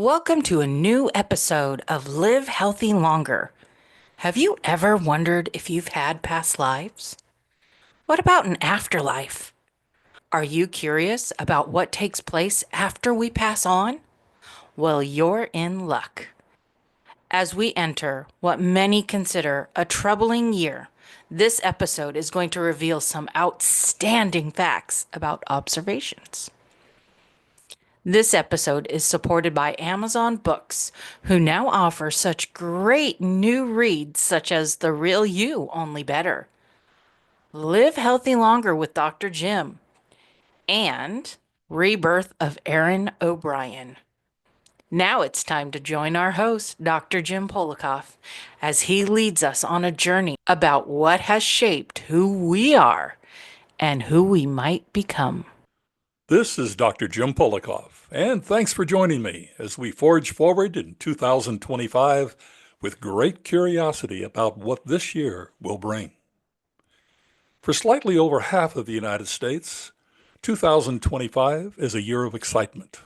Welcome to a new episode of Live Healthy Longer. Have you ever wondered if you've had past lives? What about an afterlife? Are you curious about what takes place after we pass on? Well, you're in luck. As we enter what many consider a troubling year, this episode is going to reveal some outstanding facts about observations. This episode is supported by Amazon Books, who now offer such great new reads such as The Real You, Only Better, Live Healthy Longer with Dr. Jim, and Rebirth of Aaron O'Brien. Now it's time to join our host, Dr. Jim Polikoff, as he leads us on a journey about what has shaped who we are and who we might become. This is Dr. Jim Polikoff, and thanks for joining me as we forge forward in 2025 with great curiosity about what this year will bring. For slightly over half of the United States, 2025 is a year of excitement.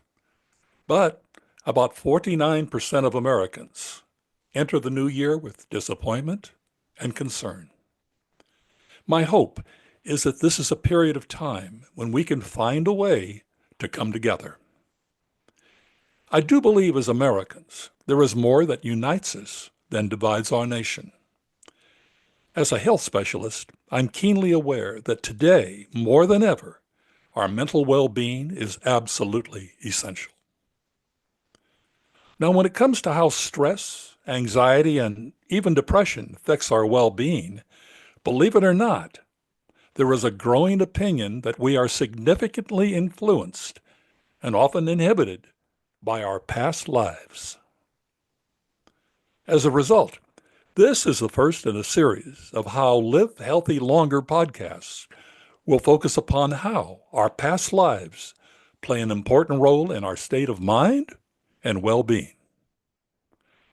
But about 49% of Americans enter the new year with disappointment and concern. My hope is that this is a period of time when we can find a way to come together. I do believe as Americans, there is more that unites us than divides our nation. As a health specialist, I'm keenly aware that today, more than ever, our mental well-being is absolutely essential. Now, when it comes to how stress, anxiety, and even depression affects our well-being, believe it or not, there is a growing opinion that we are significantly influenced and often inhibited by our past lives. As a result, this is the first in a series of how Live Healthy Longer podcasts will focus upon how our past lives play an important role in our state of mind and well-being.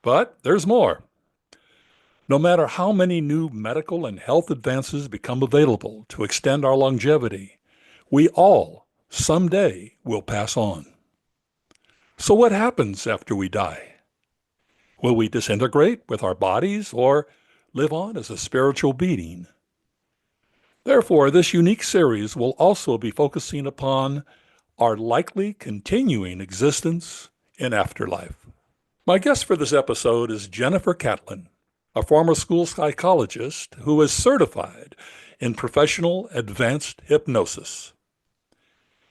But there's more. No matter how many new medical and health advances become available to extend our longevity, we all someday will pass on. So what happens after we die? Will we disintegrate with our bodies or live on as a spiritual being? Therefore, this unique series will also be focusing upon our likely continuing existence in afterlife. My guest for this episode is Jennifer Catlin, a former school psychologist who is certified in professional advanced hypnosis.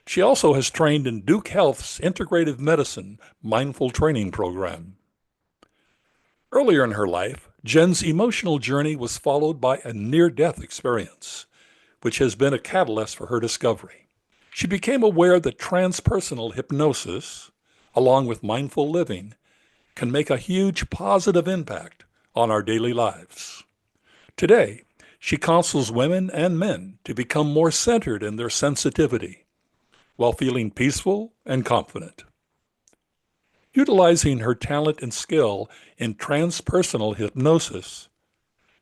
She also has trained in Duke Health's integrative medicine mindful training program. Earlier in her life, Jen's emotional journey was followed by a near-death experience, which has been a catalyst for her discovery. She became aware that transpersonal hypnosis, along with mindful living, can make a huge positive impact on our daily lives. Today, she counsels women and men to become more centered in their sensitivity while feeling peaceful and confident. Utilizing her talent and skill in transpersonal hypnosis,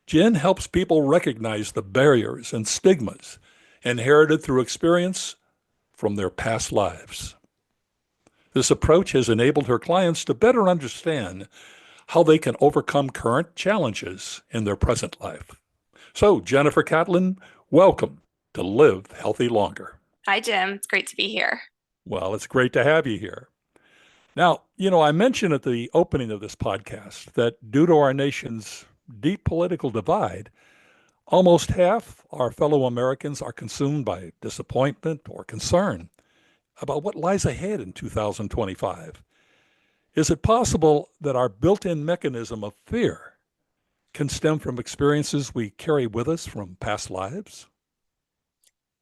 Jen helps people recognize the barriers and stigmas inherited through experience from their past lives. This approach has enabled her clients to better understand how they can overcome current challenges in their present life. So, Jennifer Catlin, welcome to Live Healthy Longer. Hi, Jim. It's great to be here. Well, it's great to have you here. Now, I mentioned at the opening of this podcast that due to our nation's deep political divide, almost half our fellow Americans are consumed by disappointment or concern about what lies ahead in 2025. Is it possible that our built-in mechanism of fear can stem from experiences we carry with us from past lives?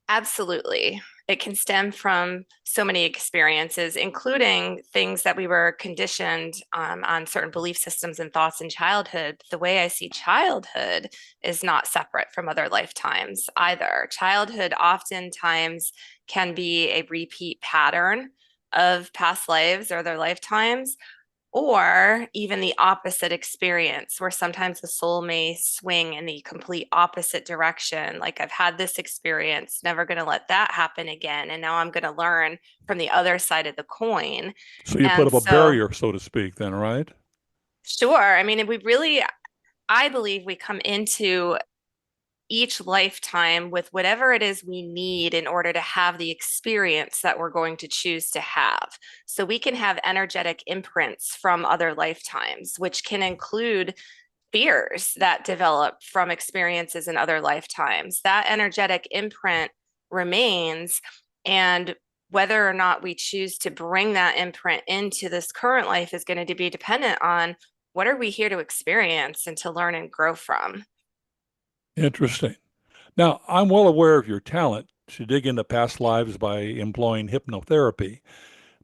Absolutely. It can stem from so many experiences, including things that we were conditioned on certain belief systems and thoughts in childhood. The way I see childhood is not separate from other lifetimes either. Childhood oftentimes can be a repeat pattern of past lives or their lifetimes, or even the opposite experience, where sometimes the soul may swing in the complete opposite direction. Like, I've had this experience, never going to let that happen again. And now I'm going to learn from the other side of the coin. So you put And up a so, barrier, so to speak, then, right? sure. I mean, we really, I believe we come into each lifetime with whatever it is we need in order to have the experience that we're going to choose to have. So we can have energetic imprints from other lifetimes, which can include fears that develop from experiences in other lifetimes. That energetic imprint remains. And whether or not we choose to bring that imprint into this current life is going to be dependent on what are we here to experience and to learn and grow from. Interesting. Now, I'm well aware of your talent to dig into past lives by employing hypnotherapy,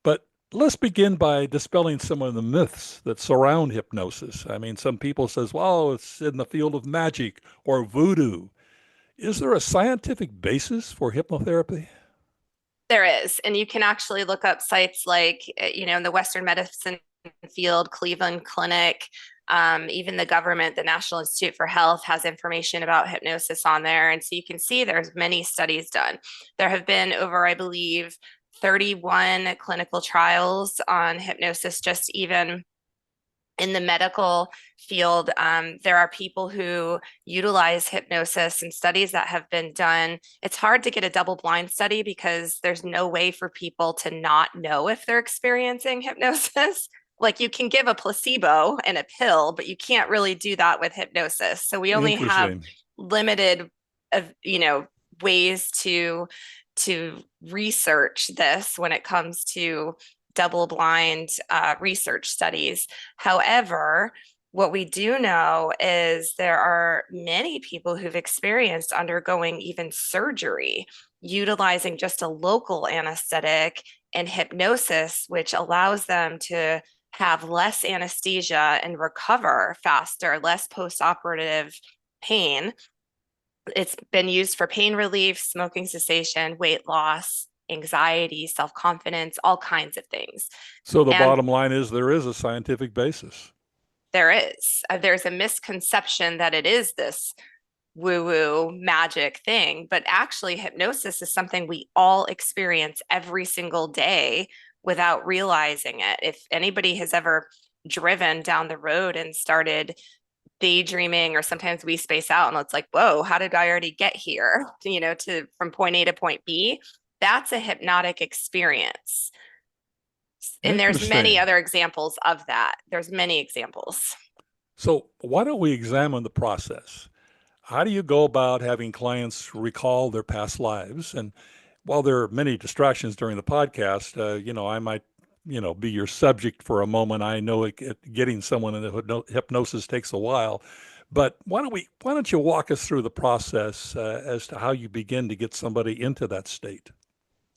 but let's begin by dispelling some of the myths that surround hypnosis. I mean, some people says, "Well, it's in the field of magic or voodoo." Is there a scientific basis for hypnotherapy? There is, and you can actually look up sites like, in the Western medicine field, Cleveland Clinic, even the government, the National Institute for Health has information about hypnosis on there. And so you can see there's many studies done. There have been over, I believe, 31 clinical trials on hypnosis, just even in the medical field. There are people who utilize hypnosis and studies that have been done. It's hard to get a double blind study because there's no way for people to not know if they're experiencing hypnosis. Like, you can give a placebo and a pill, but you can't really do that with hypnosis. So we only have Interesting. limited of, ways to research this when it comes to double blind research studies. However, what we do know is there are many people who've experienced undergoing even surgery utilizing just a local anesthetic and hypnosis, which allows them to have less anesthesia and recover faster, less post-operative pain. It's been used for pain relief, smoking cessation, weight loss, anxiety, self confidence, all kinds of things. So the And bottom line is there is a scientific basis. there's a misconception that it is this woo woo magic thing, but actually, hypnosis is something we all experience every single day without realizing it. If anybody has ever driven down the road and started daydreaming, or sometimes we space out and it's like, whoa, how did I already get here? To from point A to point B. That's a hypnotic experience. And there's many Interesting. other examples of that. There's many examples. So why don't we examine the process? How do you go about having clients recall their past lives? And while there are many distractions during the podcast, I might, be your subject for a moment. I know getting someone into hypnosis takes a while, but why don't you walk us through the process as to how you begin to get somebody into that state?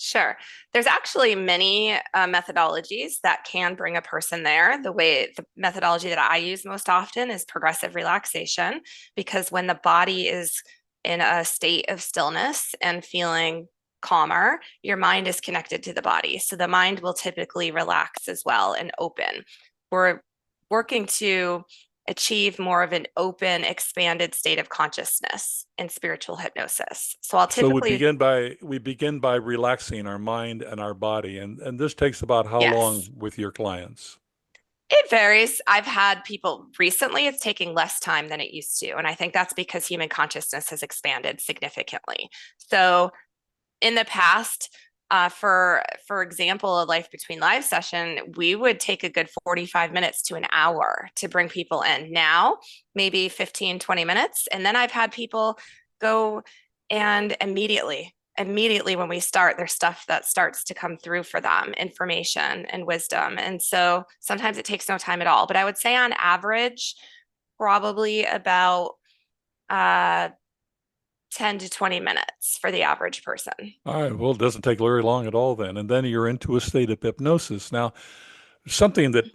Sure. There's actually many methodologies that can bring a person there. The methodology that I use most often is progressive relaxation, because when the body is in a state of stillness and feeling calmer, your mind is connected to the body. So the mind will typically relax as well and open. We're working to achieve more of an open, expanded state of consciousness in spiritual hypnosis. So I'll So typically, we begin by relaxing our mind and our body, and this takes about how long yes. with your clients? It varies. I've had people recently, it's taking less time than it used to. And I think that's because human consciousness has expanded significantly. So in the past, for example, a Life Between Lives session, we would take a good 45 minutes to an hour to bring people in. Now, maybe 15, 20 minutes. And then I've had people go, and immediately when we start, there's stuff that starts to come through for them, information and wisdom. And so sometimes it takes no time at all. But I would say on average, probably about uh, 10 to 20 minutes for the average person. All right, well, it doesn't take very long at all then. And then you're into a state of hypnosis. Now, something that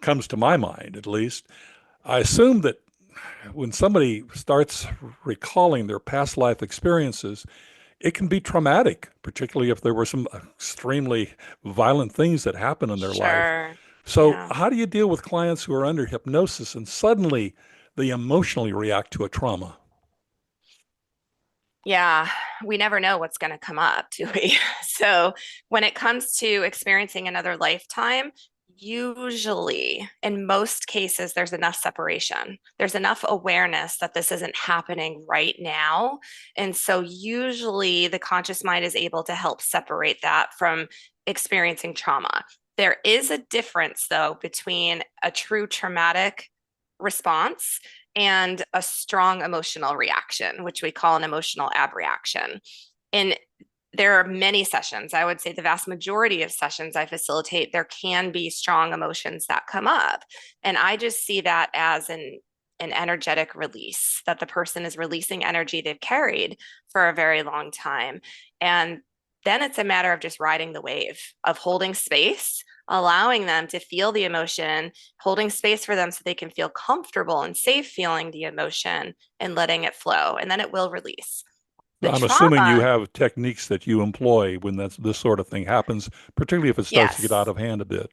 comes to my mind, at least, I assume that when somebody starts recalling their past life experiences, it can be traumatic, particularly if there were some extremely violent things that happened in their life. Sure. So, Yeah. how do you deal with clients who are under hypnosis and suddenly they emotionally react to a trauma? Yeah, we never know what's going to come up, do we? So, when it comes to experiencing another lifetime, usually in most cases, there's enough separation. There's enough awareness that this isn't happening right now. And so, usually, the conscious mind is able to help separate that from experiencing trauma. There is a difference, though, between a true traumatic response and a strong emotional reaction, which we call an emotional abreaction. And there are many sessions. I would say the vast majority of sessions I facilitate, there can be strong emotions that come up. And I just see that as an energetic release, that the person is releasing energy they've carried for a very long time. And then it's a matter of just riding the wave, of holding space, allowing them to feel the emotion, holding space for them so they can feel comfortable and safe feeling the emotion and letting it flow. And then it will release. The I'm assuming you trauma, have techniques that you employ when this sort of thing happens, particularly if it starts to get out yes, of hand a bit.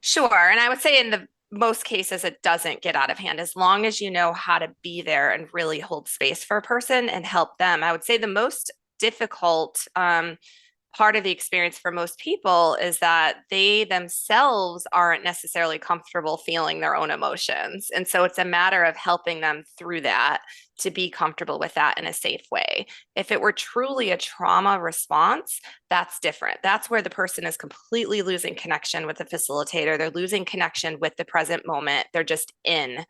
sure. And I would say in the most cases, it doesn't get out of hand as long as you know how to be there and really hold space for a person and help them. I would say the most difficult part of the experience for most people is that they themselves aren't necessarily comfortable feeling their own emotions. And so it's a matter of helping them through that to be comfortable with that in a safe way. If it were truly a trauma response, that's different. That's where the person is completely losing connection with the facilitator. They're losing connection with the present moment. They're just in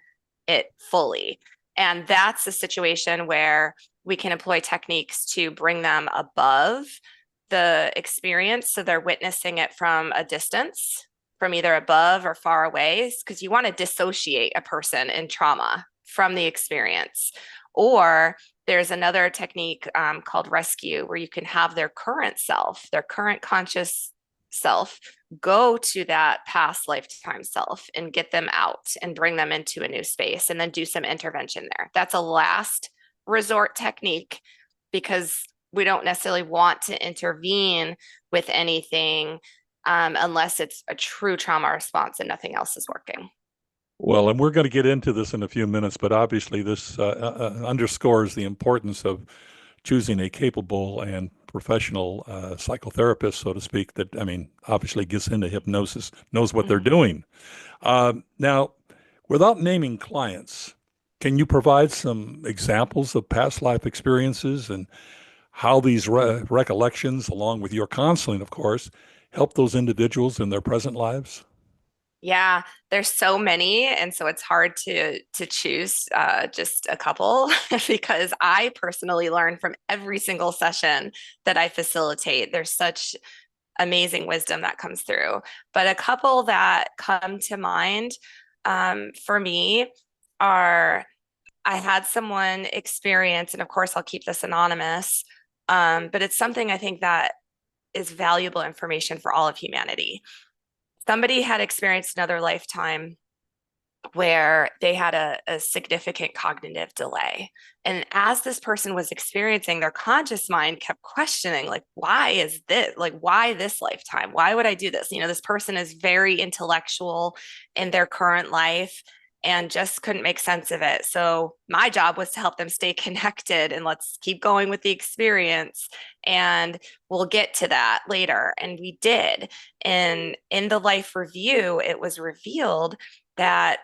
it fully. And that's a situation where we can employ techniques to bring them above the experience. So they're witnessing it from a distance, from either above or far away, because you want to dissociate a person in trauma from the experience. Or there's another technique called rescue, where you can have their current self, their current conscious self, go to that past lifetime self and get them out and bring them into a new space and then do some intervention there. That's a last resort technique because we don't necessarily want to intervene with anything unless it's a true trauma response and nothing else is working. Well, and we're going to get into this in a few minutes, but obviously this underscores the importance of choosing a capable and professional psychotherapist, so to speak, that, I mean, obviously gets into hypnosis, knows what they're Mm-hmm. doing. Now, without naming clients, can you provide some examples of past life experiences and how these recollections, along with your counseling, of course, help those individuals in their present lives? Yeah, there's so many, and so it's hard to choose just a couple because I personally learn from every single session that I facilitate. There's such amazing wisdom that comes through. But a couple that come to mind for me are I had someone experience, and of course, I'll keep this anonymous, but it's something I think that is valuable information for all of humanity. Somebody had experienced another lifetime where they had a significant cognitive delay. And as this person was experiencing, their conscious mind kept questioning, like, why is this? Like, why this lifetime? Why would I do this? You know, this person is very intellectual in their current life and just couldn't make sense of it. So my job was to help them stay connected and let's keep going with the experience. And we'll get to that later. And we did. And in the life review, it was revealed that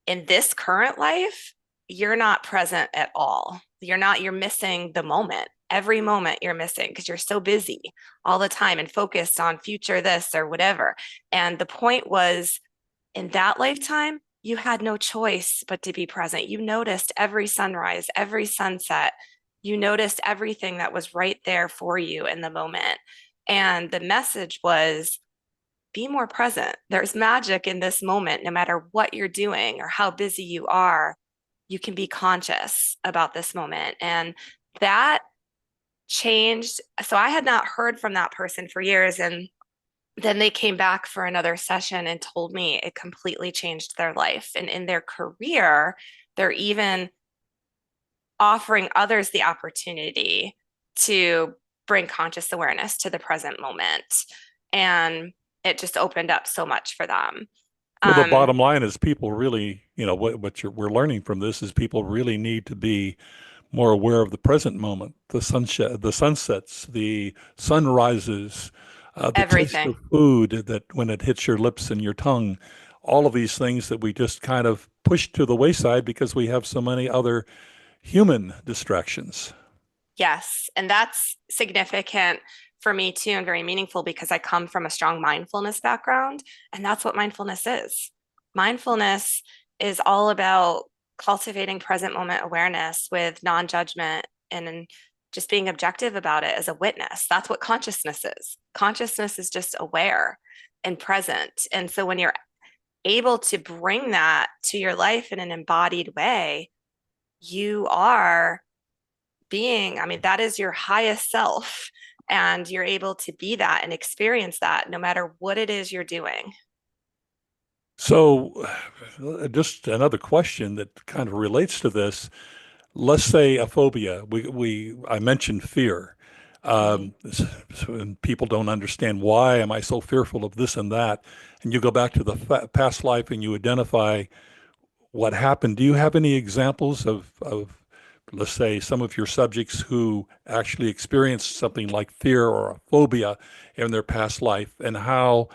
in this current life, you're not present at all. You're missing the moment. Every moment you're missing because you're so busy all the time and focused on future this or whatever. And the point was in that lifetime, you had no choice but to be present. You noticed every sunrise, every sunset. You noticed everything that was right there for you in the moment. And the message was be more present. There's magic in this moment, no matter what you're doing or how busy you are, you can be conscious about this moment. And that changed. So I had not heard from that person for years. And then they came back for another session and told me it completely changed their life. And in their career, they're even offering others the opportunity to bring conscious awareness to the present moment. And it just opened up so much for them. Well, the Um, bottom line is people really, we're learning from this is people really need to be more aware of the present moment, the sunset, the sunsets, the sunrises, the taste Everything. of food that when it hits your lips and your tongue, all of these things that we just kind of push to the wayside because we have so many other human distractions. Yes. And that's significant for me too, and very meaningful because I come from a strong mindfulness background. And that's what mindfulness is. Mindfulness is all about cultivating present moment awareness with non judgment and just being objective about it as a witness. That's what consciousness is. Consciousness is just aware and present. And so when you're able to bring that to your life in an embodied way, you are being, I mean, that is your highest self. And you're able to be that and experience that no matter what it is you're doing. So, just another question that kind of relates to this. Let's say a phobia. I mentioned fear. Mhm. And people don't understand why am I so fearful of this and that. And you go back to the past life and you identify what happened. Do you have any examples of, let's say, some of your subjects who actually experienced something like fear or a phobia in their past life and how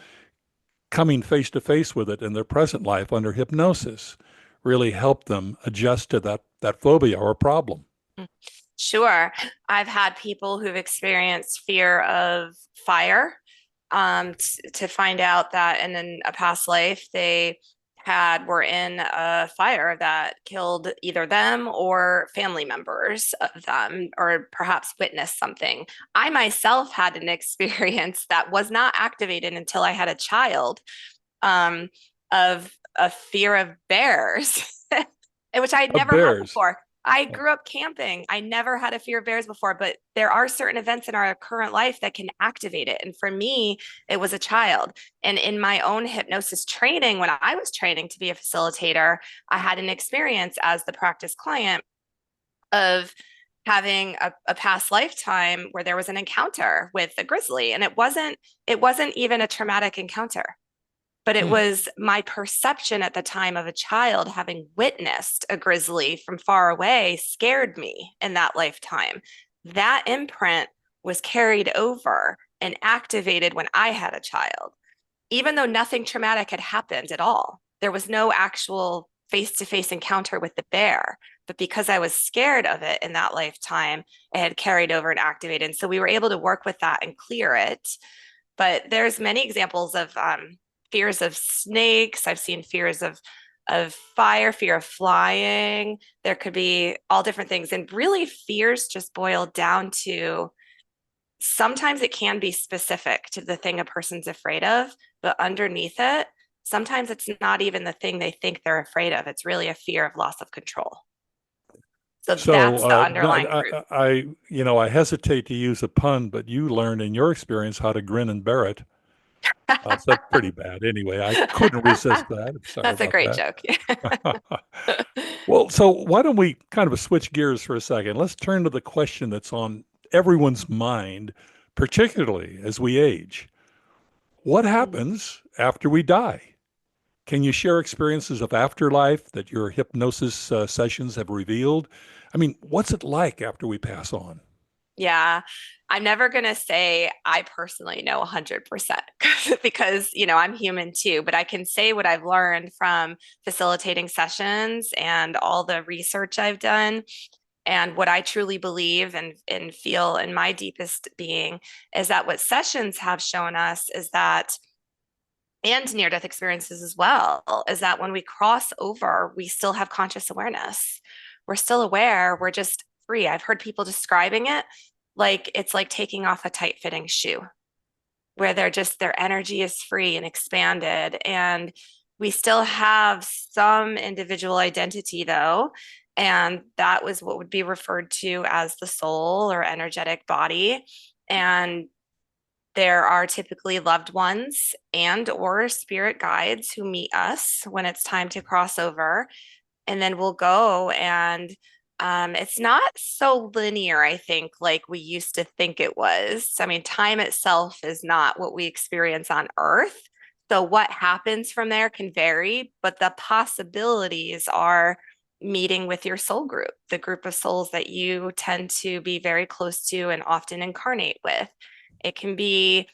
coming face to face with it in their present life under hypnosis really helped them adjust to that phobia or problem? Sure. I've had people who've experienced fear of fire, to find out that in a past life they were in a fire that killed either them or family members of them, or perhaps witnessed something. I myself had an experience that was not activated until I had a child, um, of a fear of bears, which I had Of never had bears. before. I grew up camping. I never had a fear of bears before, but there are certain events in our current life that can activate it. And for me, it was a child. And in my own hypnosis training, when I was training to be a facilitator, I had an experience as the practice client of having a past lifetime where there was an encounter with a grizzly. And it wasn't even a traumatic encounter, but it Hmm. was my perception at the time of a child having witnessed a grizzly from far away scared me in that lifetime. That imprint was carried over and activated when I had a child, even though nothing traumatic had happened at all. There was no actual face to face encounter with the bear. But because I was scared of it in that lifetime, it had carried over and activated. And so we were able to work with that and clear it. But there's many examples of fears of snakes. I've seen fears of fire, fear of flying. There could be all different things. And really, fears just boil down to sometimes it can be specific to the thing a person's afraid of, but underneath it, sometimes it's not even the thing they think they're afraid of. It's really a fear of loss of control. So So that's the underlying root. I hesitate to use a pun, but you learned in your experience how to grin and bear it. So that's pretty bad. Anyway, I couldn't resist that. I'm sorry That's a about great that. joke. Well, so why don't we kind of switch gears for a second? Let's turn to the question that's on everyone's mind, particularly as we age. What happens after we die? Can you share experiences of afterlife that your hypnosis sessions have revealed? I mean, what's it like after we pass on? Yeah, I'm never going to say I personally know 100% because, I'm human too, but I can say what I've learned from facilitating sessions and all the research I've done. And what I truly believe and feel in my deepest being is that what sessions have shown us is that, and near death experiences as well, is that when we cross over, we still have conscious awareness. We're still aware, we're just free. I've heard people describing it like it's like taking off a tight fitting shoe, where their energy is free and expanded. And we still have some individual identity though. And that was what would be referred to as the soul or energetic body. And there are typically loved ones and or spirit guides who meet us when it's time to cross over, and then we'll go and it's not so linear, I think, like we used to think it was. I mean, time itself is not what we experience on Earth. So what happens from there can vary, but the possibilities are meeting with your soul group, the group of souls that you tend to be very close to and often incarnate with. It can be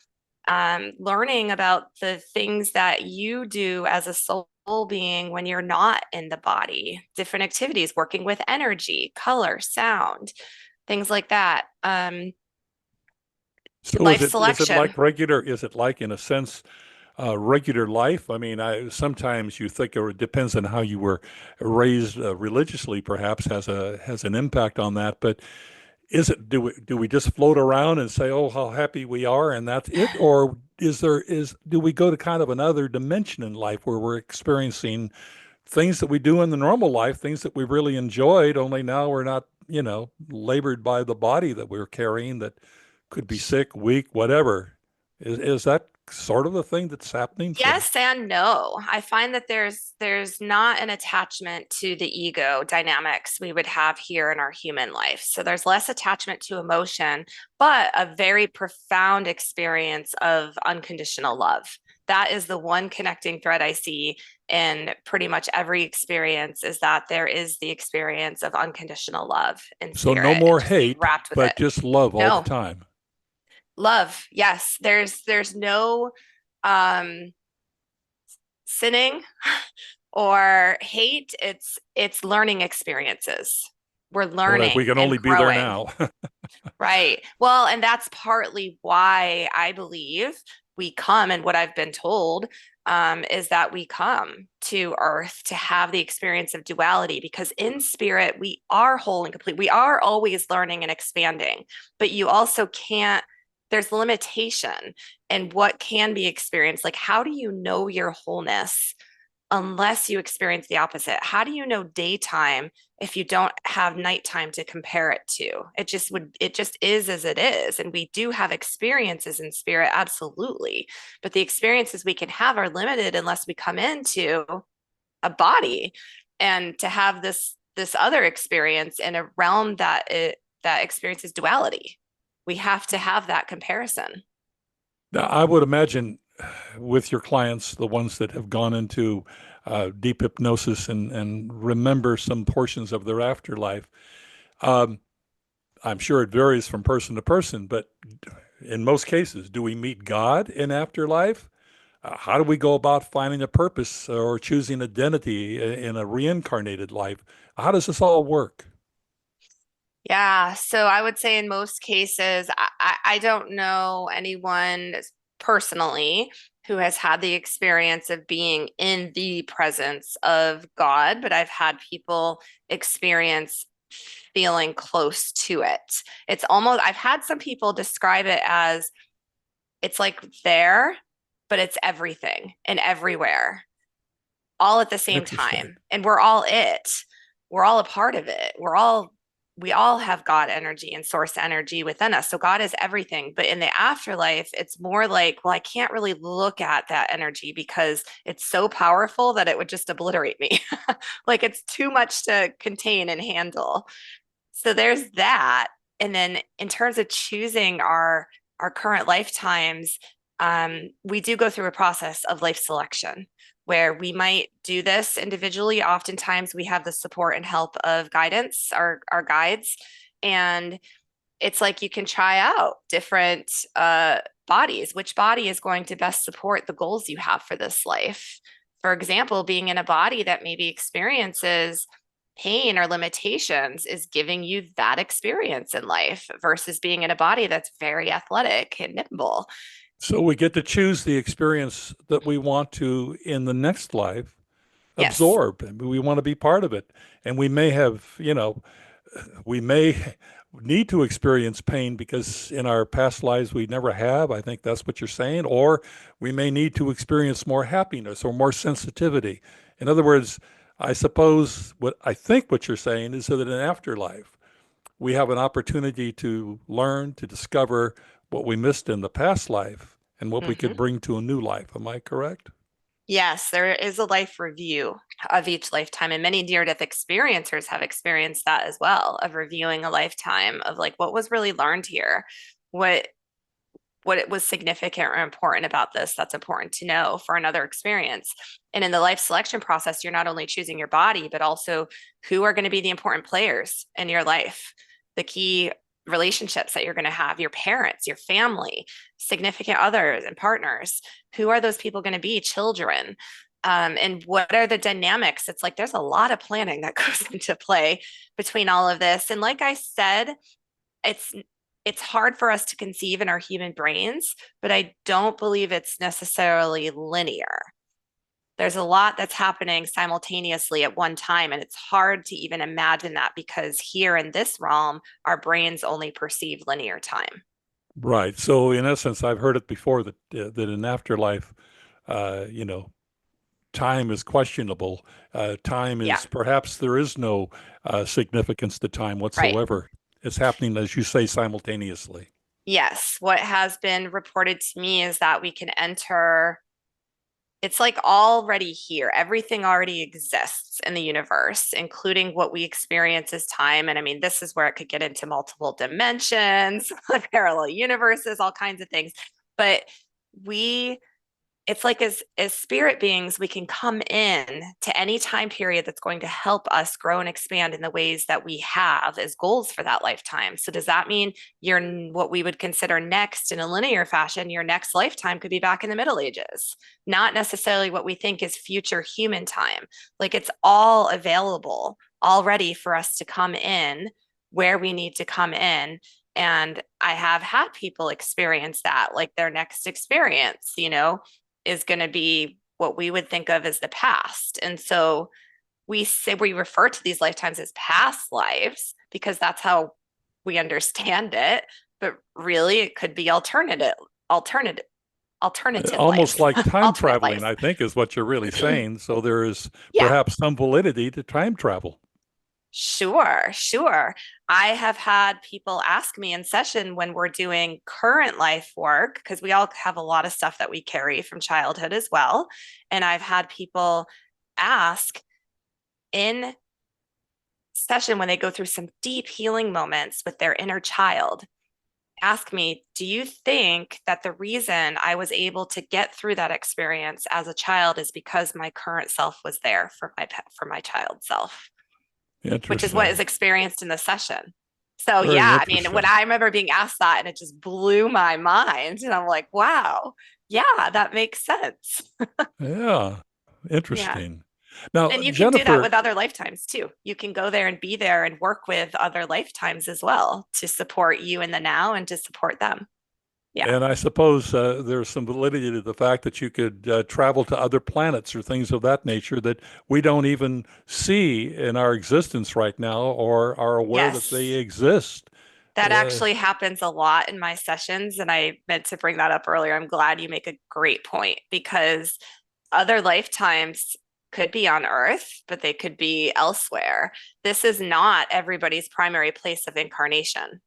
learning about the things that you do as a soul being when you're not in the body, different activities, working with energy, color, sound, things like that. So Life is it selection. like regular? Is it like, in a sense, regular life? I mean, sometimes you think, or it depends on how you were raised religiously, perhaps has an impact on that. But is it, do we just float around and say, oh, how happy we are, and that's it? Or do we go to kind of another dimension in life where we're experiencing things that we do in the normal life, things that we really enjoyed, only now we're not, labored by the body that we're carrying that could be sick, weak, whatever. Is that sort of the thing that's happening for? Yes and no. I find that there's not an attachment to the ego dynamics we would have here in our human life. So there's less attachment to emotion, but a very profound experience of unconditional love. That is the one connecting thread I see in pretty much every experience, is that there is the experience of unconditional love in So no spirit more and just being hate, wrapped with it. but just love all the No, time. love. Yes, there's no um sinning or hate. It's learning experiences. We're Boy, if we learning can and only be there growing. now. Right. Well, and that's partly why I believe we come, and what I've been told is that we come to Earth to have the experience of duality, because in spirit, we are whole and complete. We are always learning and expanding, but you also can't, there's limitation in what can be experienced. Like, how do you know your wholeness unless you experience the opposite? How do you know daytime if you don't have nighttime to compare it to? It just is as it is. And we do have experiences in spirit, absolutely. But the experiences we can have are limited unless we come into a body. And to have this other experience in a realm that experiences duality, we have to have that comparison. Now, I would imagine with your clients, the ones that have gone into deep hypnosis and remember some portions of their afterlife, um, I'm sure it varies from person to person, but in most cases, do we meet God in afterlife? How do we go about finding a purpose or choosing identity in a reincarnated life? How does this all work? Yeah, so I would say in most cases, I don't know anyone personally who has had the experience of being in the presence of God, but I've had people experience feeling close to it. It's almost, I've had some people describe it as it's like there, but it's everything and everywhere all at the same Interesting. time. And we're all it. We're all a part of it. We all have God energy and source energy within us. So God is everything. But in the afterlife, it's more like, well, I can't really look at that energy because it's so powerful that it would just obliterate me. Like, it's too much to contain and handle. So there's that. And then in terms of choosing our current lifetimes, we do go through a process of life selection where we might do this individually. Oftentimes we have the support and help of guidance, our guides. And it's like you can try out different bodies. Which body is going to best support the goals you have for this life? For example, being in a body that maybe experiences pain or limitations is giving you that experience in life versus being in a body that's very athletic and nimble. So we get to choose the experience that we want to in the next life Yes. absorb. And we want to be part of it. And we may have, we may need to experience pain because in our past lives we never have. I think that's what you're saying. Or we may need to experience more happiness or more sensitivity. In other words, I suppose what you're saying is that in afterlife, we have an opportunity to learn, to discover what we missed in the past life and what we could Mm-hmm. bring to a new life. Am I correct? Yes, there is a life review of each lifetime, and many near-death experiencers have experienced that as well, of reviewing a lifetime of like what was really learned here, what what it was significant or important about this that's important to know for another experience. And in the life selection process, you're not only choosing your body, but also who are going to be the important players in your life, the key relationships that you're going to have, your parents, your family, significant others, and partners. Who are those people going to be? Children. And what are the dynamics? It's like there's a lot of planning that goes into play between all of this. And like I said, it's it's hard for us to conceive in our human brains, but I don't believe it's necessarily linear. There's a lot that's happening simultaneously at one time, and it's hard to even imagine that because here in this realm, our brains only perceive linear time. Right. So in essence, I've heard it before that in afterlife, you know, time is questionable. Time Yeah, is perhaps there is no significance to time right. whatsoever. It's happening, as you say, simultaneously. Yes, what has been reported to me is that we can enter, it's like already here. Everything already exists in the universe, including what we experience as time. And I mean, this is where it could get into multiple dimensions, parallel universes, all kinds of things. But we it's like as spirit beings, we can come in to any time period that's going to help us grow and expand in the ways that we have as goals for that lifetime. So does that mean you're what we would consider next in a linear fashion? Your next lifetime could be back in the Middle Ages, not necessarily what we think is future human time. Like it's all available already for us to come in where we need to come in. And I have had people experience that, like their next experience, is going to be what we would think of as the past. And so we refer to these lifetimes as past lives because that's how we understand it. But really, it could be alternative Almost lives, like time alternate traveling, lives. I think, is what you're really saying. So there is Yeah, perhaps some validity to time travel. sure, sure. I have had people ask me in session when we're doing current life work, because we all have a lot of stuff that we carry from childhood as well. And I've had people ask in session when they go through some deep healing moments with their inner child, ask me, do you think that the reason I was able to get through that experience as a child is because my current self was there for my child self, which is what is Interesting. experienced in the session. So Very yeah, I mean, when interesting. I remember being asked that and it just blew my mind and I'm like, wow, yeah, that makes sense. Yeah. Yeah. Interesting. Now, And you can do that Jennifer, with other lifetimes too. You can go there and be there and work with other lifetimes as well to support you in the now and to support them. Yeah. and I suppose there's some validity to the fact that you could travel to other planets or things of that nature that we don't even see in our existence right now or are aware that they Yes. exist. That Uh, actually happens a lot in my sessions. And I meant to bring that up earlier. I'm glad you make a great point because other lifetimes could be on Earth, but they could be elsewhere. This is not everybody's primary place of incarnation.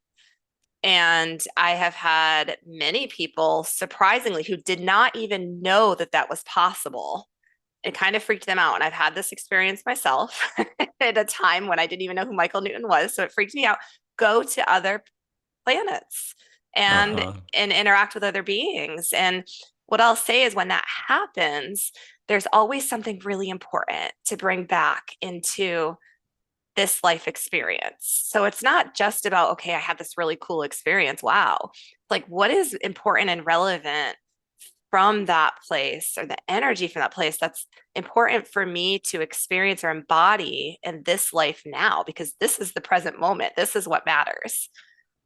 And I have had many people, surprisingly, who did not even know that that was possible. It kind of freaked them out. And I've had this experience myself at a time when I didn't even know who Michael Newton was. So it freaked me out. Go to other planets and uh-huh. and interact with other beings. And what I'll say is when that happens, there's always something really important to bring back into this life experience. So it's not just about, okay, I had this really cool experience. Wow. Like, what is important and relevant from that place or the energy from that place that's important for me to experience or embody in this life now? Because this is the present moment. This is what matters.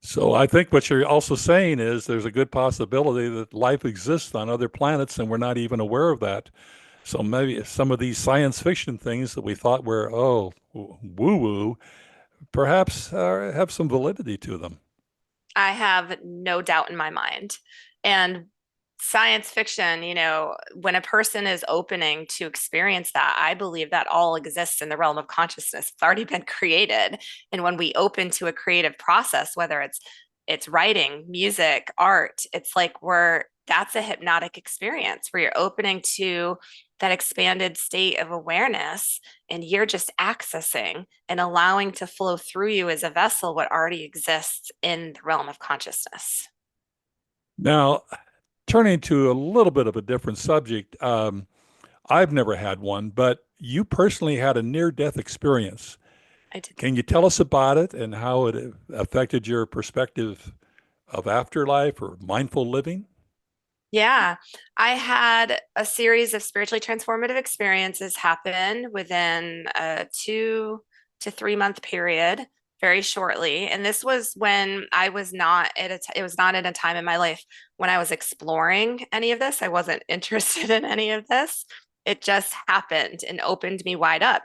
So I think what you're also saying is there's a good possibility that life exists on other planets and we're not even aware of that. So maybe some of these science fiction things that we thought were, oh, woo woo, perhaps have some validity to them. I have no doubt in my mind. And science fiction, when a person is opening to experience that, I believe that all exists in the realm of consciousness. It's already been created. And when we open to a creative process, whether it's writing, music, art, it's like that's a hypnotic experience where you're opening to that expanded state of awareness and you're just accessing and allowing to flow through you as a vessel what already exists in the realm of consciousness. Now, turning to a little bit of a different subject, I've never had one, but you personally had a near-death experience. I did. Can you tell us about it and how it affected your perspective of afterlife or mindful living? Yeah, I had a series of spiritually transformative experiences happen within a 2 to 3 month period, very shortly. And this was when I was not at it was not at a time in my life when I was exploring any of this. I wasn't interested in any of this. It just happened and opened me wide up.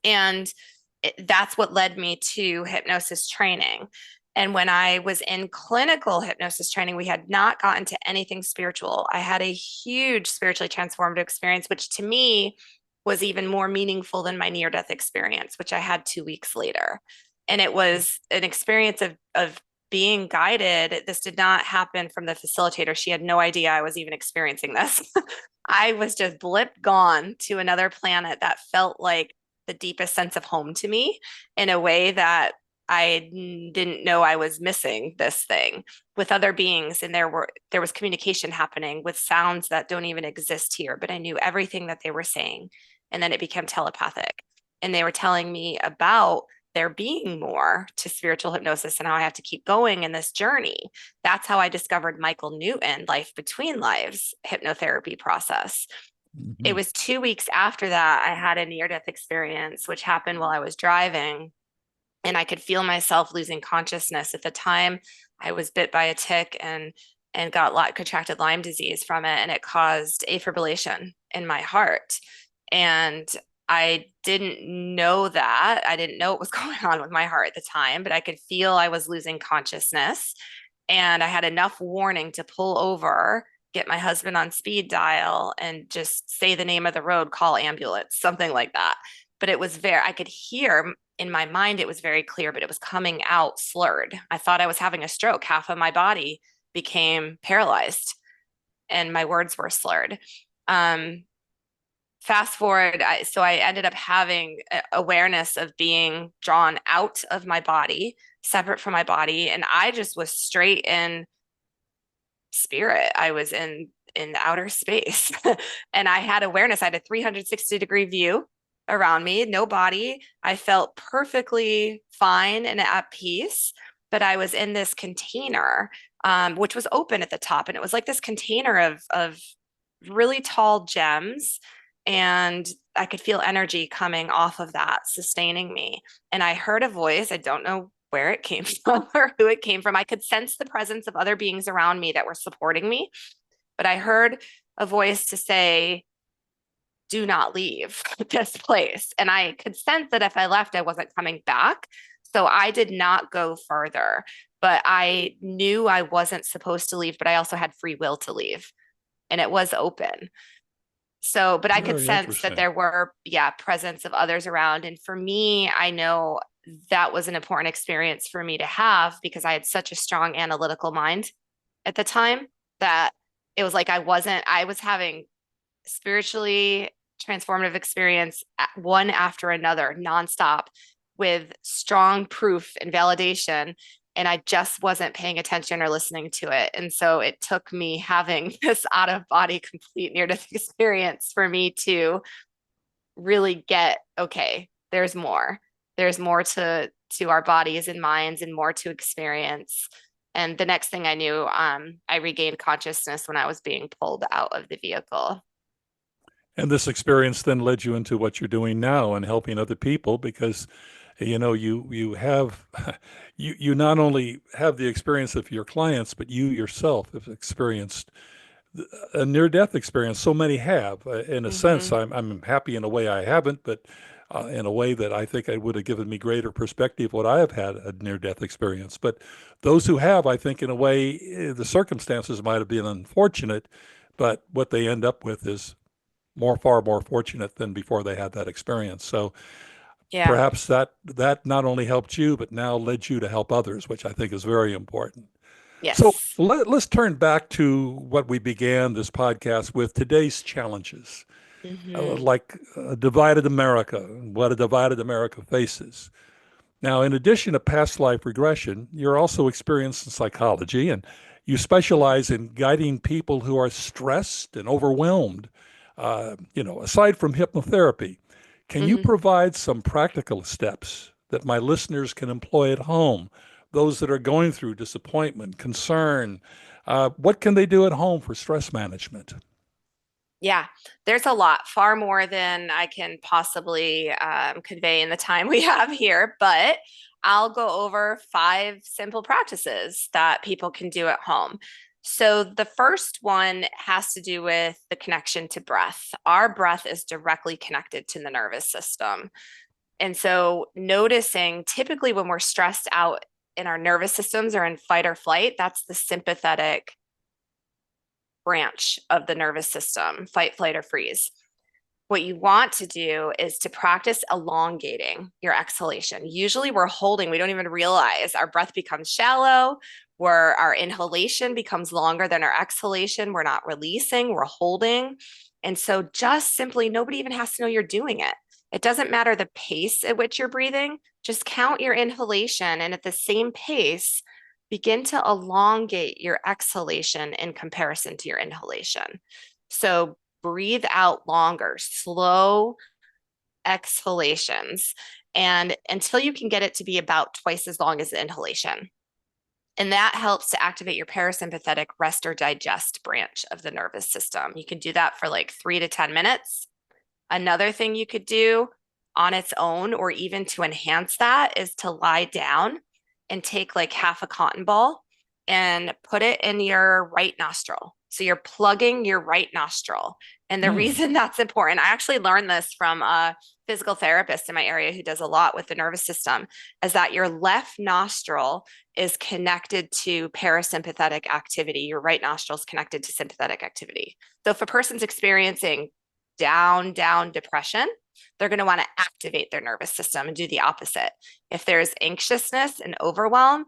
And that's what led me to hypnosis training. And when I was in clinical hypnosis training, we had not gotten to anything spiritual. I had a huge spiritually transformative experience, which to me was even more meaningful than my near death experience, which I had 2 weeks later. And it was an experience of being guided. This did not happen from the facilitator. She had no idea I was even experiencing this. I was just blip gone to another planet that felt like the deepest sense of home to me in a way that I didn't know I was missing this thing with other beings. And there was communication happening with sounds that don't even exist here, but I knew everything that they were saying. And then it became telepathic. And they were telling me about there being more to spiritual hypnosis and how I have to keep going in this journey. That's how I discovered Michael Newton, Life Between Lives hypnotherapy process. It Mhm. was 2 weeks after that I had a near death experience, which happened while I was driving, and I could feel myself losing consciousness. At the time, I was bit by a tick and got contracted Lyme disease from it, and it caused afibrillation in my heart. And I didn't know that. I didn't know what was going on with my heart at the time, but I could feel I was losing consciousness. And I had enough warning to pull over, get my husband on speed dial, and just say the name of the road, call ambulance, something like that. But it was I could hear in my mind, it was very clear, but it was coming out slurred. I thought I was having a stroke. Half of my body became paralyzed and my words were slurred. Um, Fast forward, so I ended up having awareness of being drawn out of my body, separate from my body, and I just was straight in spirit. I was in outer space, and I had awareness. I had a 360-degree view around me, no body. I felt perfectly fine and at peace, but I was in this container, which was open at the top, and it was like this container of really tall gems. And I could feel energy coming off of that, sustaining me. And I heard a voice. I don't know where it came from or who it came from. I could sense the presence of other beings around me that were supporting me, but I heard a voice to say, do not leave this place. And I could sense that if I left, I wasn't coming back. So I did not go further, but I knew I wasn't supposed to leave, but I also had free will to leave and it was open. So, but I could Very sense that interesting. there were, yeah, presence of others around. And for me, I know that was an important experience for me to have because I had such a strong analytical mind at the time that it was like I was having spiritually transformative experience one after another, nonstop, with strong proof and validation. And I just wasn't paying attention or listening to it. And so it took me having this out of body, complete near death experience for me to really get, okay, there's more. There's more to our bodies and minds and more to experience. And the next thing I knew, I regained consciousness when I was being pulled out of the vehicle. And this experience then led you into what you're doing now and helping other people because, you have you not only have the experience of your clients, but you yourself have experienced a near-death experience. So many have. In a sense, Mm-hmm. I'm happy in a way I haven't, but in a way that I think it would have given me greater perspective would I have had a near-death experience. But those who have, I think, in a way, the circumstances might have been unfortunate, but what they end up with is far more fortunate than before they had that experience. So Yeah. perhaps that not only helped you, but now led you to help others, which I think is very important. So Yes. let's turn back to what we began this podcast with today's challenges, Mm-hmm. like a divided America, what a divided America faces. Now, in addition to past life regression, you're also experienced in psychology, and You specialize in guiding people who are stressed and overwhelmed. Aside from hypnotherapy, can you Mhm. provide some practical steps that my listeners can employ at home? Those that are going through disappointment, concern, what can they do at home for stress management? Yeah, there's a lot, far more than I can possibly convey in the time we have here, but I'll go over 5 simple practices that people can do at home. So, the first one has to do with the connection to breath. Our breath is directly connected to the nervous system. And so, noticing typically when we're stressed out in our nervous systems or in fight or flight, that's the sympathetic branch of the nervous system, fight, flight, or freeze. What you want to do is to practice elongating your exhalation. Usually we're holding, we don't even realize our breath becomes shallow, where our inhalation becomes longer than our exhalation. We're not releasing, we're holding. And so just simply, nobody even has to know you're doing it. It doesn't matter the pace at which you're breathing, just count your inhalation and at the same pace, begin to elongate your exhalation in comparison to your inhalation. So breathe out longer, slow exhalations, and until you can get it to be about twice as long as the inhalation. And that helps to activate your parasympathetic rest or digest branch of the nervous system. You can do that for like 3 to 10 minutes. Another thing you could do on its own, or even to enhance that, is to lie down and take like half a cotton ball and put it in your right nostril. So you're plugging your right nostril. And the Hmm, reason that's important, I actually learned this from a physical therapist in my area who does a lot with the nervous system, is that your left nostril is connected to parasympathetic activity. Your right nostril is connected to sympathetic activity. So if a person's experiencing down depression, they're going to want to activate their nervous system and do the opposite. If there's anxiousness and overwhelm,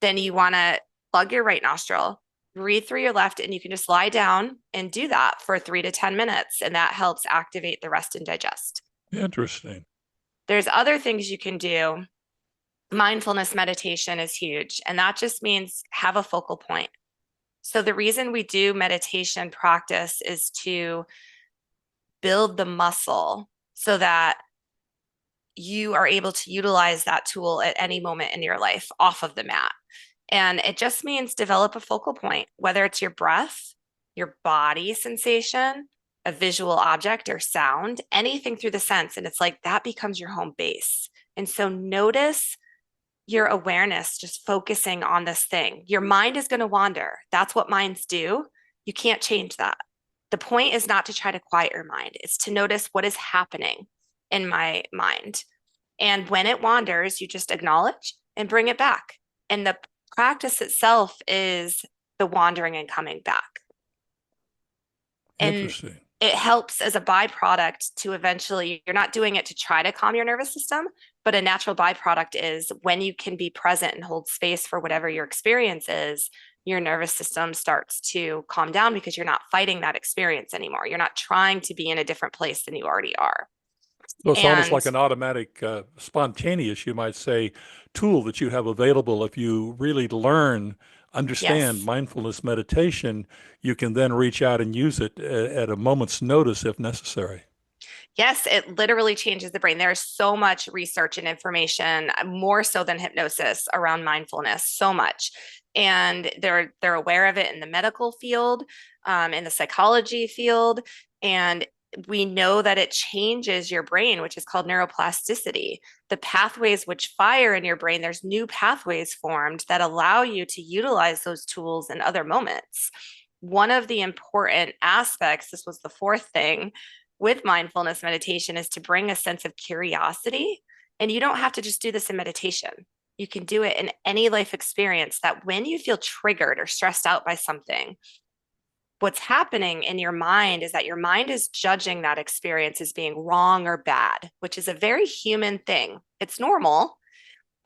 then you want to plug your right nostril, breathe through your left, and you can just lie down and do that for 3 to 10 minutes. And that helps activate the rest and digest. interesting. There's other things you can do. Mindfulness meditation is huge, and that just means have a focal point. So, the reason we do meditation practice is to build the muscle so that you are able to utilize that tool at any moment in your life off of the mat. And it just means develop a focal point, whether it's your breath, your body sensation, a visual object or sound, anything through the sense. And it's like that becomes your home base. And so notice your awareness just focusing on this thing. Your mind is going to wander. That's what minds do. You can't change that. The point is not to try to quiet your mind, it's to notice what is happening in my mind. And when it wanders, you just acknowledge and bring it back. And the practice itself is the wandering and coming back. And Interesting. it helps as a byproduct to eventually, you're not doing it to try to calm your nervous system, but a natural byproduct is when you can be present and hold space for whatever your experience is, your nervous system starts to calm down because you're not fighting that experience anymore. You're not trying to be in a different place than you already are. So it's almost And like an automatic, spontaneous, you might say, tool that you have available. If you really learn, understand yes, mindfulness meditation, you can then reach out and use it at a moment's notice if necessary. yes, it literally changes the brain. There's so much research and information, more so than hypnosis, around mindfulness, so much. And they're aware of it in the medical field, in the psychology field, and we know that it changes your brain, which is called neuroplasticity. The pathways which fire in your brain, there's new pathways formed that allow you to utilize those tools in other moments. One of the important aspects, this was the fourth thing, with mindfulness meditation is to bring a sense of curiosity. And you don't have to just do this in meditation. You can do it in any life experience, that when you feel triggered or stressed out by something, what's happening in your mind is that your mind is judging that experience as being wrong or bad, which is a very human thing. It's normal.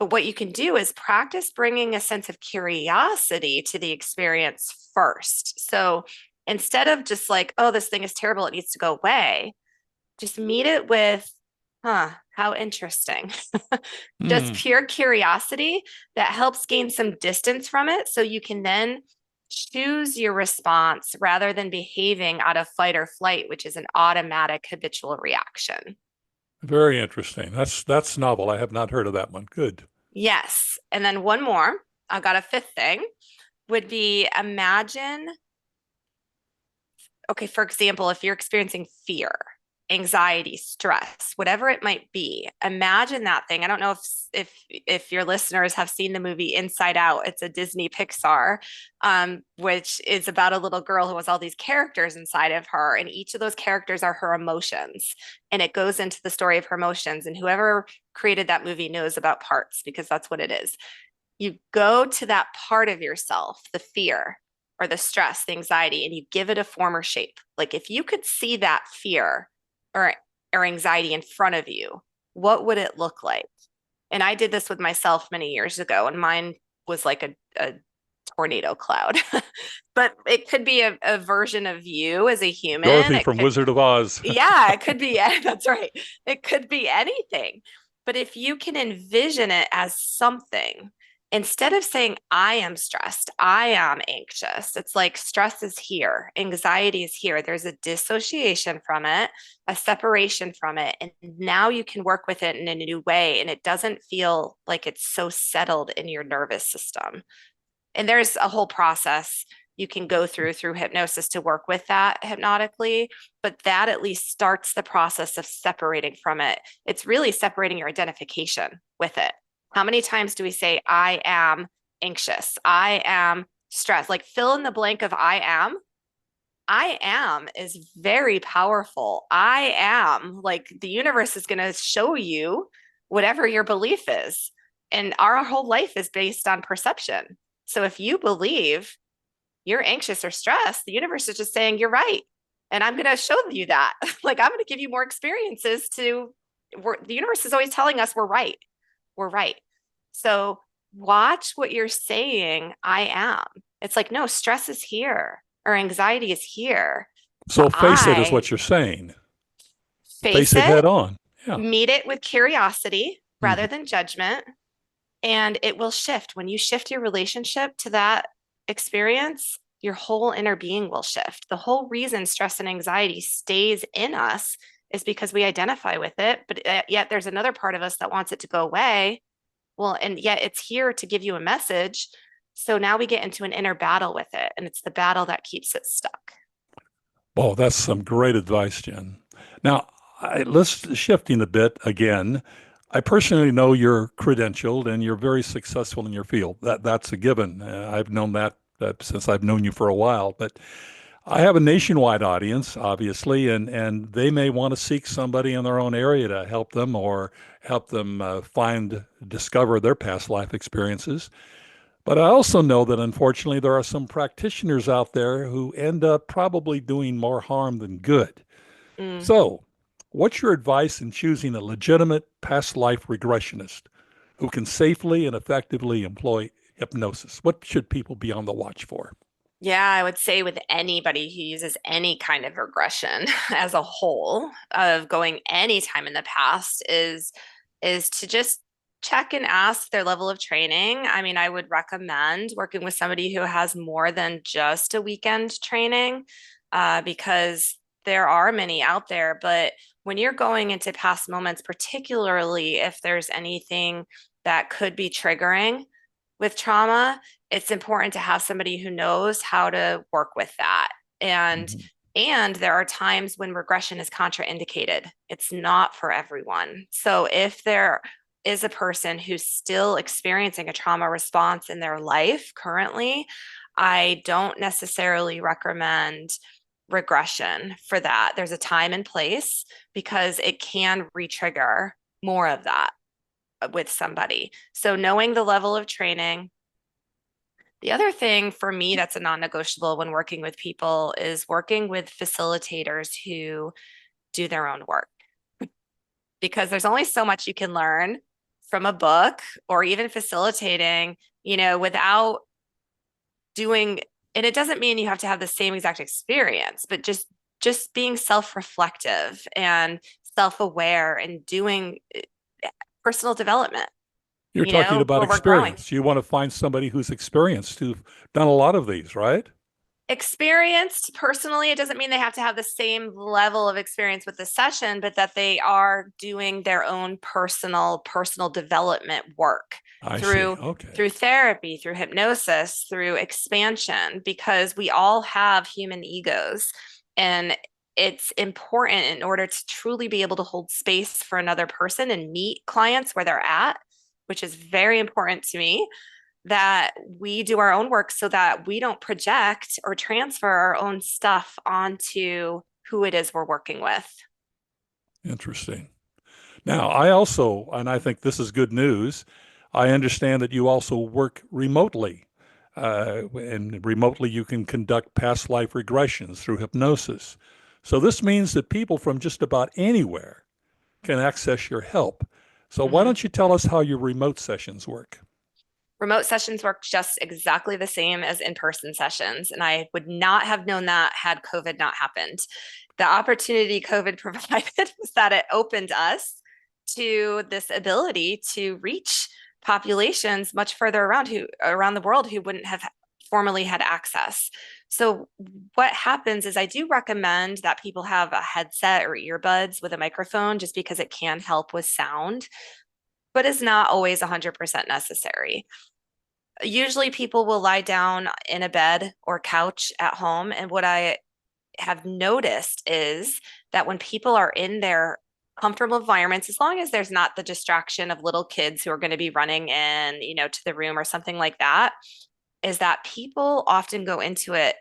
But what you can do is practice bringing a sense of curiosity to the experience first. So instead of just like, oh, this thing is terrible, it needs to go away, just meet it with, how interesting. Just Hmm. pure curiosity that helps gain some distance from it. So you can then Choose your response rather than behaving out of fight or flight, which is an automatic habitual reaction. Very interesting. That's novel. I have not heard of that one. Good. Yes. And then one more, I got a fifth thing, would be imagine, okay, for example, if you're experiencing fear, anxiety, stress, whatever it might be, imagine that thing. I don't know if your listeners have seen the movie Inside Out. It's a Disney Pixar, which is about a little girl who has all these characters inside of her, and each of those characters are her emotions, and it goes into the story of her emotions. And whoever created that movie knows about parts because that's what it is. You go to that part of yourself, the fear or the stress, the anxiety, and you give it a form or shape. Like if you could see that fear or anxiety in front of you, what would it look like? And I did this with myself many years ago, and mine was like a tornado cloud. But it could be a version of you as a human. Dorothy It from could, Wizard of Oz. yeah, it could be, that's right. It could be anything. But if you can envision it as something, instead of saying, I am stressed, I am anxious, it's like stress is here, anxiety is here. There's a dissociation from it, a separation from it. And now you can work with it in a new way. And it doesn't feel like it's so settled in your nervous system. And there's a whole process you can go through hypnosis to work with that hypnotically, but that at least starts the process of separating from it. It's really separating your identification with it. How many times do we say, I am anxious, I am stressed? Like fill in the blank of I am. I am is very powerful. I am, like the universe is going to show you whatever your belief is. And our whole life is based on perception. So if you believe you're anxious or stressed, the universe is just saying you're right. And I'm going to show you that. Like I'm going to give you more experiences the universe is always telling us we're right. We're right. So watch what you're saying. I am. It's like, no, stress is here or anxiety is here. So But face it is I what you're saying. face Face it it, head on. Yeah. meet it with curiosity rather Mhm. than judgment, and it will shift. When you shift your relationship to that experience, your whole inner being will shift. The whole reason stress and anxiety stays in us is because we identify with it, but yet there's another part of us that wants it to go away. Well, and yet it's here to give you a message. So now we get into an inner battle with it, and it's the battle that keeps it stuck. Oh, that's some great advice, Jen. Now, let's shifting a bit again. I personally know you're credentialed and you're very successful in your field. That's a given. I've known that since I've known you for a while. But I have a nationwide audience, obviously, and they may want to seek somebody in their own area to help them or help them discover their past life experiences. But I also know that unfortunately there are some practitioners out there who end up probably doing more harm than good. Mm. So, what's your advice in choosing a legitimate past life regressionist who can safely and effectively employ hypnosis? What should people be on the watch for? Yeah, I would say with anybody who uses any kind of regression as a whole of going any time in the past is to just check and ask their level of training. I mean, I would recommend working with somebody who has more than just a weekend training, because there are many out there. But when you're going into past moments, particularly if there's anything that could be triggering with trauma, it's important to have somebody who knows how to work with that. And Mhm. and there are times when regression is contraindicated. It's not for everyone. So if there is a person who's still experiencing a trauma response in their life currently, I don't necessarily recommend regression for that. There's a time and place because it can retrigger more of that with somebody. So knowing the level of training. The other thing for me that's a non-negotiable when working with people is working with facilitators who do their own work, because there's only so much you can learn from a book or even facilitating, without doing, and it doesn't mean you have to have the same exact experience, but just being self-reflective and self-aware and doing personal development. You're talking about where we're growing. experience. You want to find somebody who's experienced, who've done a lot of these, right? Experienced personally, it doesn't mean they have to have the same level of experience with the session, but that they are doing their own personal development work I see. through Okay. through therapy, through hypnosis, through expansion, because we all have human egos, and it's important in order to truly be able to hold space for another person and meet clients where they're at, which is very important to me, that we do our own work so that we don't project or transfer our own stuff onto who it is we're working with. Interesting. Now, I also, and I think this is good news, I understand that you also work remotely. And remotely, you can conduct past life regressions through hypnosis. So, this means that people from just about anywhere can access your help. So, why Mhm. don't you tell us how your remote sessions work? Remote sessions work just exactly the same as in-person sessions. And I would not have known that had COVID not happened. The opportunity COVID provided was that it opened us to this ability to reach populations much further around the world who wouldn't have formerly had access. So what happens is I do recommend that people have a headset or earbuds with a microphone just because it can help with sound, but is not always 100% necessary. Usually people will lie down in a bed or couch at home. And what I have noticed is that when people are in their comfortable environments, as long as there's not the distraction of little kids who are going to be running in, to the room or something like that, is that people often go into it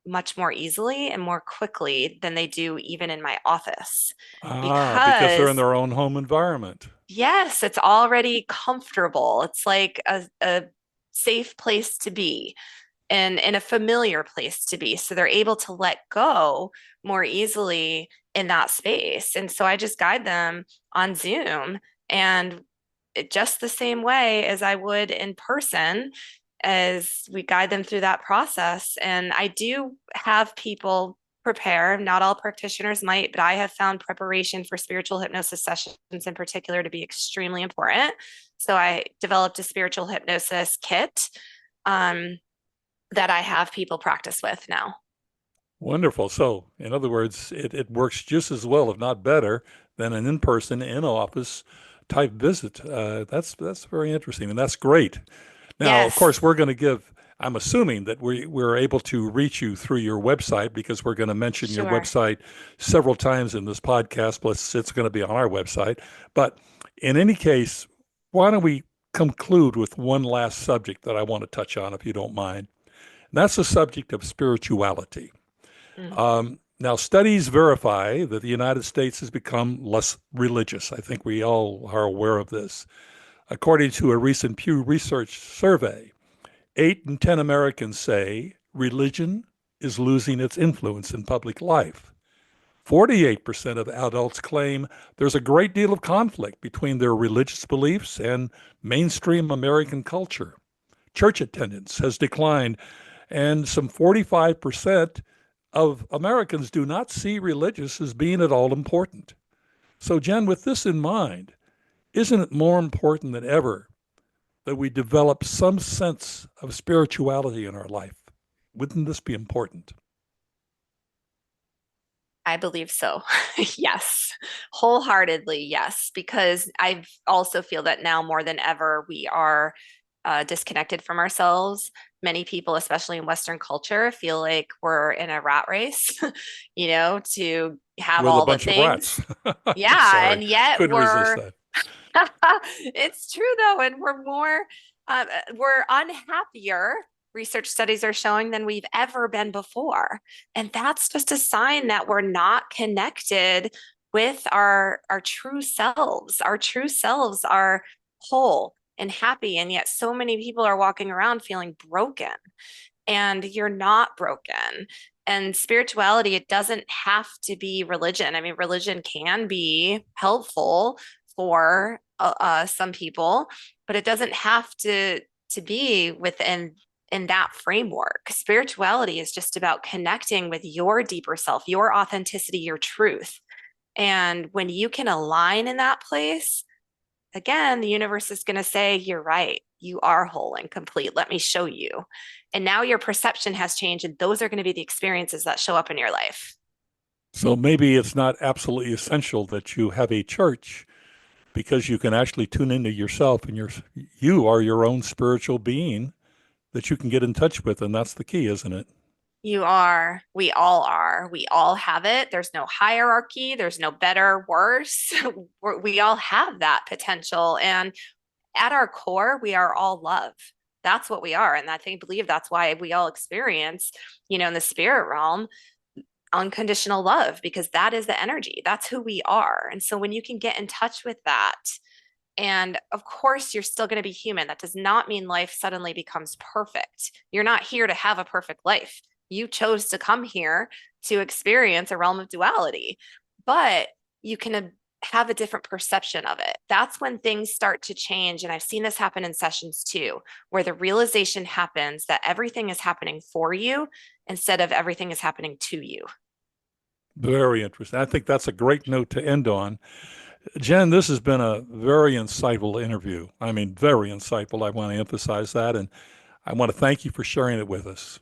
much more easily and more quickly than they do even in my office. Ah, because they're in Because their own home environment. yes, it's already comfortable. It's like a safe place to be and in a familiar place to be. So they're able to let go more easily in that space. And so I just guide them on Zoom and just the same way as I would in person, as we guide them through that process. And I do have people prepare. Not all practitioners might, but I have found preparation for spiritual hypnosis sessions in particular to be extremely important. So I developed a spiritual hypnosis kit um, that I have people practice with now. Wonderful. So, in other words, it works just as well, if not better, than an in-person, in-office type visit. That's very interesting, and that's great. Now, of Yes, course, we're going to give. I'm assuming that we're able to reach you through your website because we're going to mention your sure. website several times in this podcast. Plus, it's going to be on our website. But in any case, why don't we conclude with one last subject that I want to touch on, if you don't mind? And that's the subject of spirituality. Mm. Now, studies verify that the United States has become less religious. I think we all are aware of this. According to a recent Pew Research survey, 8 in 10 Americans say religion is losing its influence in public life. 48% of adults claim there's a great deal of conflict between their religious beliefs and mainstream American culture. Church attendance has declined, and some 45% of Americans do not see religious as being at all important. So, Jen, with this in mind, isn't it more important than ever that we develop some sense of spirituality in our life? Wouldn't this be important? I believe so. Yes, wholeheartedly, yes, because I also feel that now more than ever, we are disconnected from ourselves. Many people, especially in Western culture, feel like we're in a rat race, to have With a all the bunch of rats. things. Yeah, Sorry, and yet couldn't resist we're that. it's true though, and we're unhappier. Research studies are showing than we've ever been before, and that's just a sign that we're not connected with our true selves. Our true selves are whole and happy, and yet so many people are walking around feeling broken. And you're not broken. And spirituality, it doesn't have to be religion. I mean, religion can be helpful for some people, but it doesn't have to be within in that framework. Spirituality is just about connecting with your deeper self, your authenticity, your truth. And when you can align in that place, again, the universe is going to say, you're right. You are whole and complete. Let me show you. And now your perception has changed, and those are going to be the experiences that show up in your life. So maybe it's not absolutely essential that you have a church because you can actually tune into yourself and you are your own spiritual being that you can get in touch with. And that's the key, isn't it? You are, we all have it. There's no hierarchy, there's no better, worse. We all have that potential. And at our core, we are all love. That's what we are. And believe that's why we all experience, in the spirit realm, unconditional love, because that is the energy. That's who we are. And so when you can get in touch with that, and of course, you're still going to be human. That does not mean life suddenly becomes perfect. You're not here to have a perfect life. You chose to come here to experience a realm of duality, but you can have a different perception of it. That's when things start to change. And I've seen this happen in sessions too, where the realization happens that everything is happening for you instead of everything is happening to you. Very interesting. I think that's a great note to end on. Jen, this has been a very insightful interview. I mean, very insightful. I want to emphasize that. And I want to thank you for sharing it with us.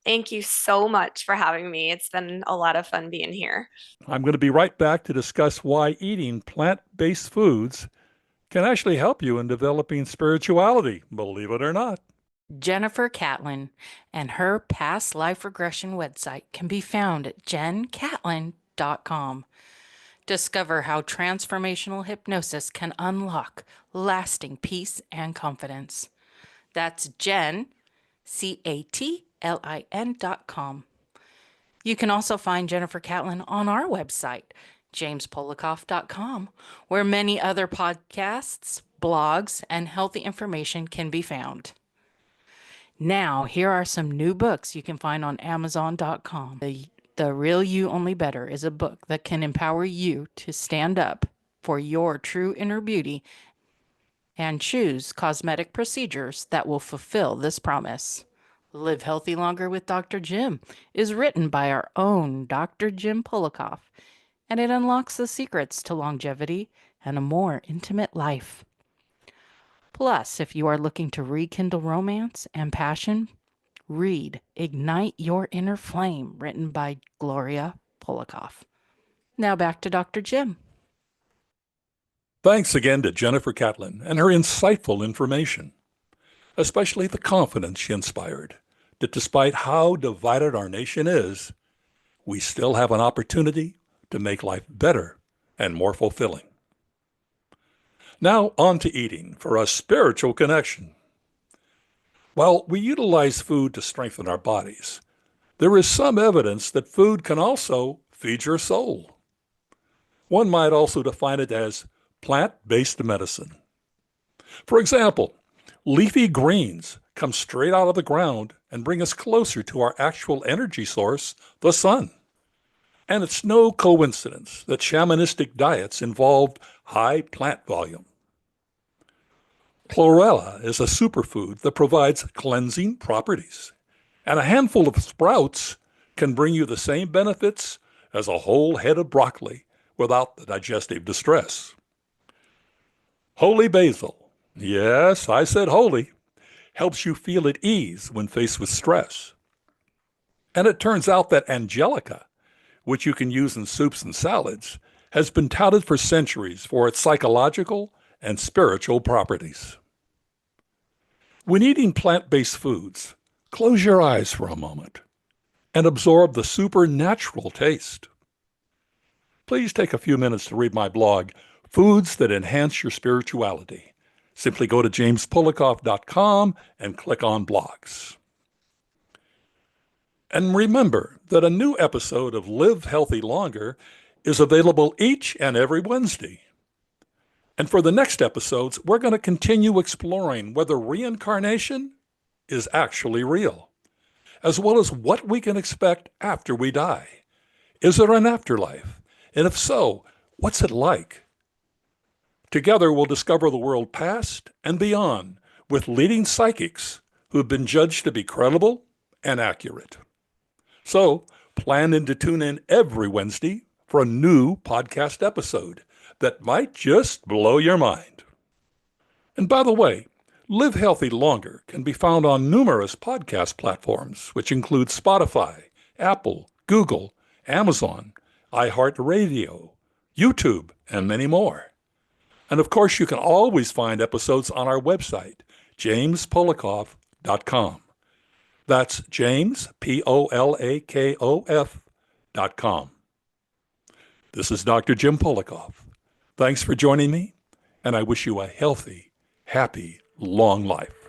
Thank you so much for having me. It's been a lot of fun being here. I'm going to be right back to discuss why eating plant-based foods can actually help you in developing spirituality, believe it or not. Jennifer Catlin and her past life regression website can be found at jencatlin.com. Discover how transformational hypnosis can unlock lasting peace and confidence. That's Jen, CATLIN.com. You can also find Jennifer Catlin on our website, jamespolikoff.com, where many other podcasts, blogs, and healthy information can be found. Now, here are some new books you can find on Amazon.com. The Real You Only Better is a book that can empower you to stand up for your true inner beauty and choose cosmetic procedures that will fulfill this promise. Live Healthy Longer with Dr. Jim is written by our own Dr. Jim Polikoff, and it unlocks the secrets to longevity and a more intimate life. Plus, if you are looking to rekindle romance and passion, read Ignite Your Inner Flame, written by Gloria Polikoff. Now back to Dr. Jim. Thanks again to Jennifer Catlin and her insightful information, especially the confidence she inspired that despite how divided our nation is, we still have an opportunity to make life better and more fulfilling. Now on to eating for a spiritual connection. While we utilize food to strengthen our bodies, there is some evidence that food can also feed your soul. One might also define it as plant-based medicine. For example, leafy greens come straight out of the ground and bring us closer to our actual energy source, the sun. And it's no coincidence that shamanistic diets involved high plant volume. Chlorella is a superfood that provides cleansing properties, and a handful of sprouts can bring you the same benefits as a whole head of broccoli without the digestive distress. Holy basil, yes, I said holy, helps you feel at ease when faced with stress. And it turns out that angelica, which you can use in soups and salads, has been touted for centuries for its psychological and spiritual properties. When eating plant-based foods, close your eyes for a moment and absorb the supernatural taste. Please take a few minutes to read my blog, Foods That Enhance Your Spirituality. Simply go to jamespolikoff.com and click on blogs. And remember that a new episode of Live Healthy Longer is available each and every Wednesday. And for the next episodes, we're going to continue exploring whether reincarnation is actually real, as well as what we can expect after we die. Is there an afterlife? And if so, what's it like? Together, we'll discover the world past and beyond with leading psychics who have been judged to be credible and accurate. So, plan in to tune in every Wednesday for a new podcast episode that might just blow your mind. And by the way, Live Healthy Longer can be found on numerous podcast platforms, which include Spotify, Apple, Google, Amazon, iHeartRadio, YouTube, and many more. And of course, you can always find episodes on our website, jamespolikoff.com. That's James, P-O-L-A-K-O-F.com. This is Dr. Jim Polikoff. Thanks for joining me, and I wish you a healthy, happy, long life.